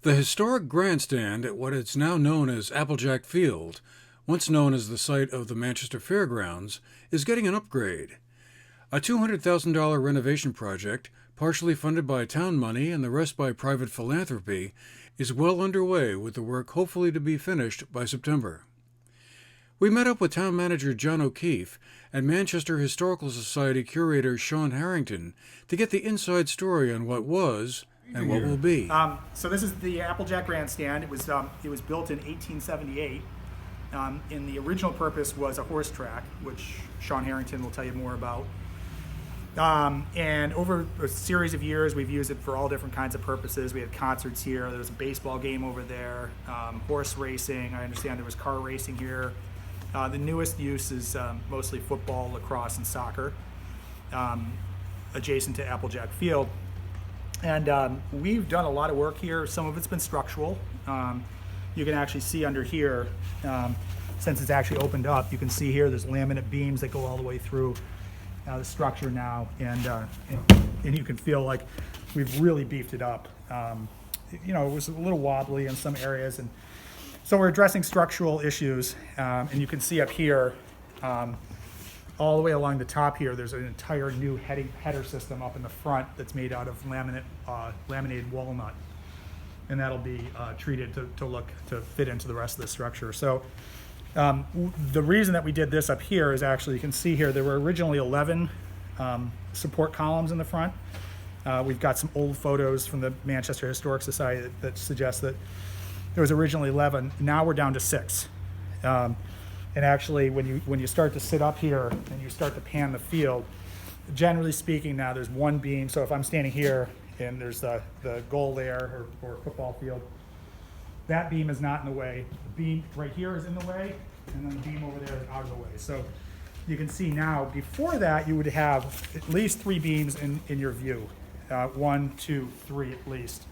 The historic Grandstand at what is now known as Applejack Field, once known as the site of the Manchester Fairgrounds, is getting an upgrade. A $200,000 renovation project, partially funded by town money and the rest by private philanthropy, is well underway with the work hopefully to be finished by September. We met up with town manager John O'Keefe and Manchester Historical Society curator Sean Harrington to get the inside story on what was and what will be. So this is the Applejack Grandstand. It was built in 1878. And the original purpose was a horse track, which Sean Harrington will tell you more about. And over a series of years, we've used it for all different kinds of purposes. We had concerts here. There was a baseball game over there, horse racing. I understand there was car racing here. The newest use is mostly football, lacrosse, and soccer, adjacent to Applejack Field. And we've done a lot of work here. Some of it's been structural. You can actually see under here, since it's actually opened up, you can see here there's laminate beams that go all the way through the structure now, and you can feel like we've really beefed it up. It was a little wobbly in some areas, and so we're addressing structural issues, and you can see up here, all the way along the top here, there's an entire new header system up in the front that's made out of laminated walnut, and that'll be treated to fit into the rest of the structure. So the reason that we did this up here is actually, you can see here, there were originally 11 support columns in the front. We've got some old photos from the Manchester Historic Society that suggest that there was originally 11. Now we're down to 6. And actually, when you start to sit up here and you start to pan the field, generally speaking, now there's one beam. So if I'm standing here and there's the goal there or football field, that beam is not in the way. The beam right here is in the way, and then the beam over there is out of the way. So you can see now, before that, you would have at least 3 beams in your view. 1, 2, 3 at least.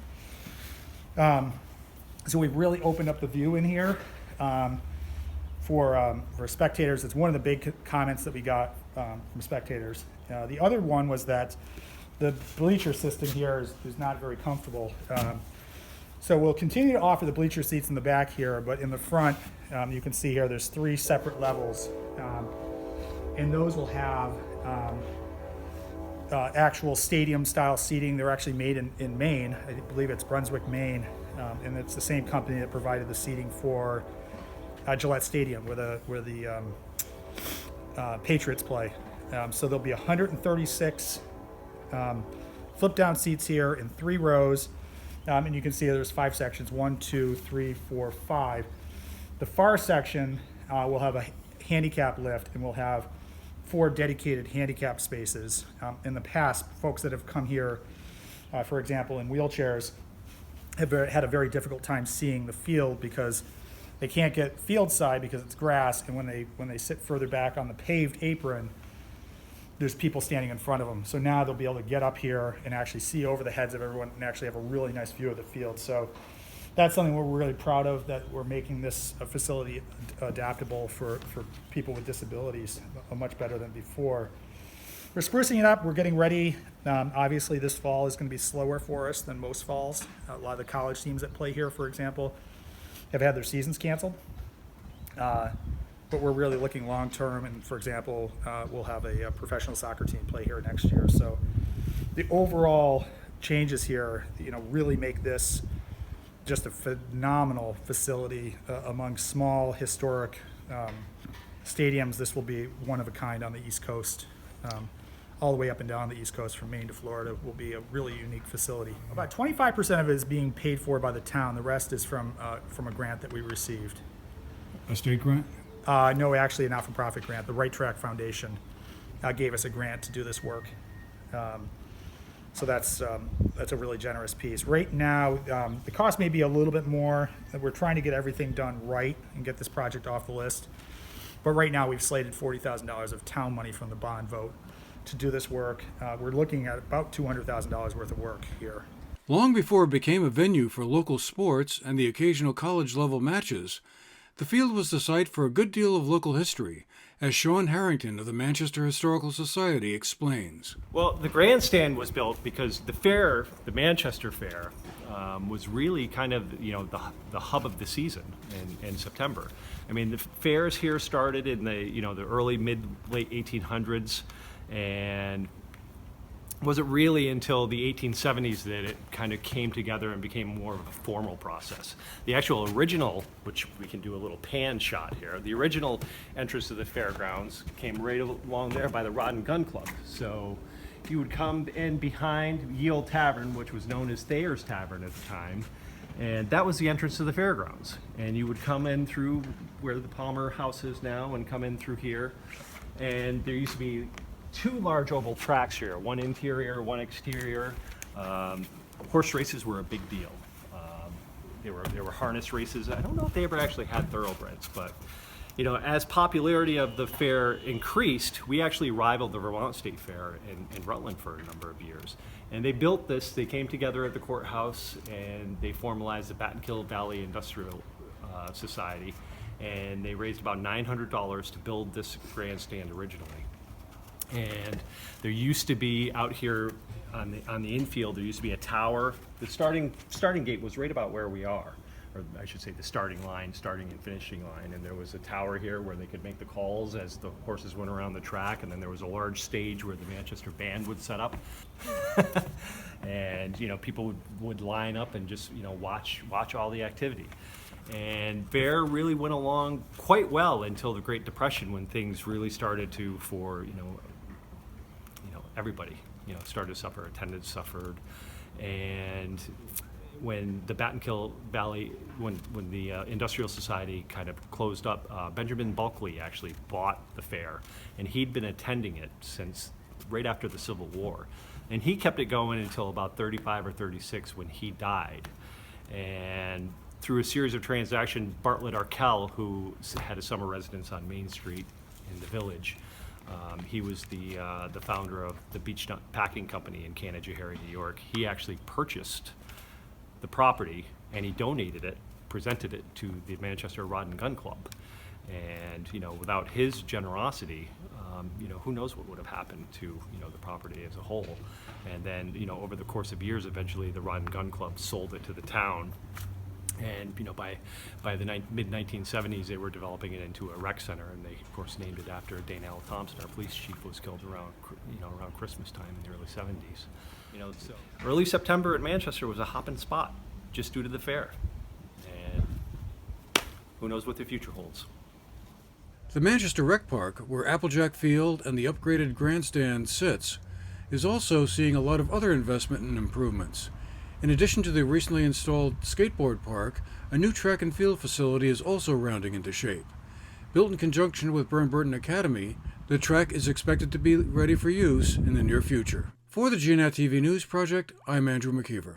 So we've really opened up the view in here. For spectators. It's one of the big comments that we got from spectators. The other one was that the bleacher system here is not very comfortable. So we'll continue to offer the bleacher seats in the back here, but in the front, you can see here there's 3 separate levels, and those will have actual stadium-style seating. They're actually made in Maine. I believe it's Brunswick, Maine, and it's the same company that provided the seating for Gillette Stadium, where the Patriots play. So there'll be 136 flip-down seats here in 3 rows, and you can see there's 5 sections: 1, 2, 3, 4, 5. The far section will have a handicap lift, and we'll have 4 dedicated handicap spaces. In the past, folks that have come here, for example, in wheelchairs, have had a very difficult time seeing the field because they can't get field side because it's grass, and when they sit further back on the paved apron, there's people standing in front of them. So now they'll be able to get up here and actually see over the heads of everyone and actually have a really nice view of the field. So that's something we're really proud of, that we're making this facility adaptable for people with disabilities much better than before. We're sprucing it up. We're getting ready. Obviously, this fall is going to be slower for us than most falls. A lot of the college teams that play here, for example, have had their seasons canceled, but we're really looking long term, and for example, we'll have a professional soccer team play here next year. So the overall changes here, really make this just a phenomenal facility among small historic stadiums. This will be one of a kind on the East Coast. All the way up and down the East Coast from Maine to Florida will be a really unique facility. About 25% of it is being paid for by the town. The rest is from a grant that we received. A state grant? No, actually a not-for-profit grant. The Right Track Foundation gave us a grant to do this work. So that's a really generous piece. Right now, the cost may be a little bit more. We're trying to get everything done right and get this project off the list. But right now, we've slated $40,000 of town money from the bond vote to do this work. We're looking at about $200,000 worth of work here. Long before it became a venue for local sports and the occasional college-level matches, the field was the site for a good deal of local history as Sean Harrington of the Manchester Historical Society explains. Well, the Grandstand was built because the fair, the Manchester Fair, was really kind of, the hub of the season in September. I mean, the fairs here started in the early late 1800s, and wasn't really until the 1870s that it kind of came together and became more of a formal process. The actual original, which we can do a little pan shot here, the original entrance to the fairgrounds came right along there by the Rod and Gun Club. So you would come in behind Ye Olde Tavern, which was known as Thayer's Tavern at the time, and that was the entrance to the fairgrounds. And you would come in through where the Palmer House is now and come in through here, and there used to be two large oval tracks here, one interior, one exterior. Horse races were a big deal. There were harness races. I don't know if they ever actually had thoroughbreds, but as popularity of the fair increased, we actually rivaled the Vermont State Fair in Rutland for a number of years. And they built this, they came together at the courthouse and they formalized the Battenkill Valley Industrial Society, and they raised about $900 to build this grandstand originally. And there used to be out here on the infield, there used to be a tower. The starting gate was right about where we are, or I should say the starting and finishing line. And there was a tower here where they could make the calls as the horses went around the track. And then there was a large stage where the Manchester band would set up. And people would line up and just watch all the activity. And fair really went along quite well until the Great Depression, when things really started to, everybody, started to suffer, attendance suffered. And when the Battenkill Valley, when the Industrial Society kind of closed up, Benjamin Bulkley actually bought the fair, and he'd been attending it since right after the Civil War. And he kept it going until about 35 or 36 when he died. And through a series of transactions, Bartlett Arkell, who had a summer residence on Main Street in the Village, he was the founder of the Beach Nut Packing Company in Canajoharie, New York. He actually purchased the property and he donated it, presented it to the Manchester Rod and Gun Club. And without his generosity, who knows what would have happened to the property as a whole. And then over the course of years, eventually the Rod and Gun Club sold it to the town. And by the mid-1970s, they were developing it into a rec center, and they of course named it after Dana Thompson. Our police chief was killed around Christmas time in the early 70s. So early September at Manchester was a hopping spot just due to the fair, and who knows what the future holds. The Manchester Rec Park, where Applejack Field and the upgraded Grandstand sits, is also seeing a lot of other investment and improvements. In addition to the recently installed skateboard park, a new track and field facility is also rounding into shape. Built in conjunction with Burton Academy, the track is expected to be ready for use in the near future. For the GNAT-TV News Project, I'm Andrew McKeever.